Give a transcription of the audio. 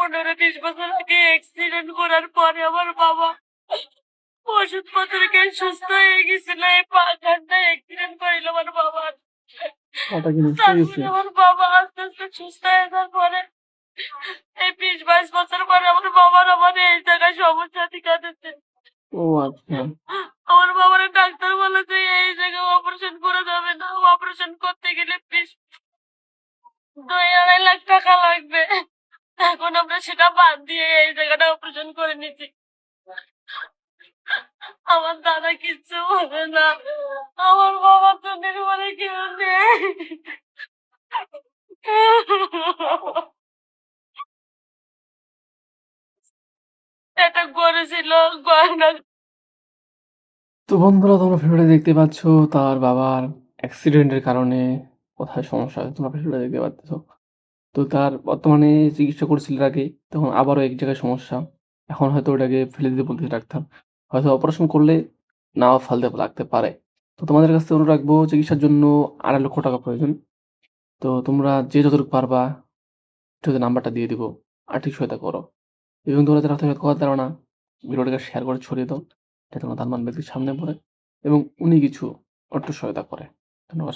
15-20 বছর আগে অ্যাক্সিডেন্ট করার পরে আমার বাবা ওষুধপত্র খেয়ে সুস্থ হয়ে গেছিল। এই 5 ঘন্টায় অ্যাক্সিডেন্ট করিল আমার বাবার। পাটা কি নষ্ট হয়ে গেছে? তারপরে আমার বাবা আস্তে আস্তে সুস্থ হয়ে যাওয়ার পরে এই 20-22 বছর পরে আমার বাবার এই জায়গায় সমস্যা দেখা দিচ্ছে। ও আচ্ছা। আমার বাবার ডাক্তার বলেছে এই জায়গায় অপারেশন করা যাবে না, অপারেশন করতে গেলে 2-2.5 লাখ টাকা লাগবে। এখন আমরা সেটা বাদ দিয়ে এই জায়গাটা অপারেশন করে নিচ্ছি। আমার দাদা কিচ্ছু বলে না, আমার বাবার তো নির্ভরে কেউ নেই। একটা গরু ছিল, গয়না। তো বন্ধুরা, তোমরা ভিডিওটা দেখতে পাচ্ছ, তার বাবার অ্যাক্সিডেন্টের কারণে কোথায় সমস্যা হয়েছে তোমরা ভিডিওটা দেখতে পাচ্ছ। তো তার বর্তমানে চিকিৎসা করছিল এর আগে, তখন আবারও এক জায়গায় সমস্যা। এখন হয়তো ওটাকে ফেলে দিতে বলতেছে ডাক্তার। হয়তো অপারেশন করলে নাও ফেলতে লাগতে পারে। তো তোমাদের কাছ থেকে অনুরোধ রাখবো, চিকিৎসার জন্য 2.5 লক্ষ টাকা প্রয়োজন। তো তোমরা যে যতটুকু পারবা ভিডিওতে নাম্বারটা দিয়ে দিব, আর্থিক সহায়তা করো। এবং তোমরা যারা আর্থিক সহায়তা করতে পারো না, ভিডিওটাকে শেয়ার করে ছড়িয়ে দাও, যাতে কোনো ধানবান ব্যক্তির সামনে পড়ে এবং উনি কিছু অর্থ সহায়তা করে। ধন্যবাদ।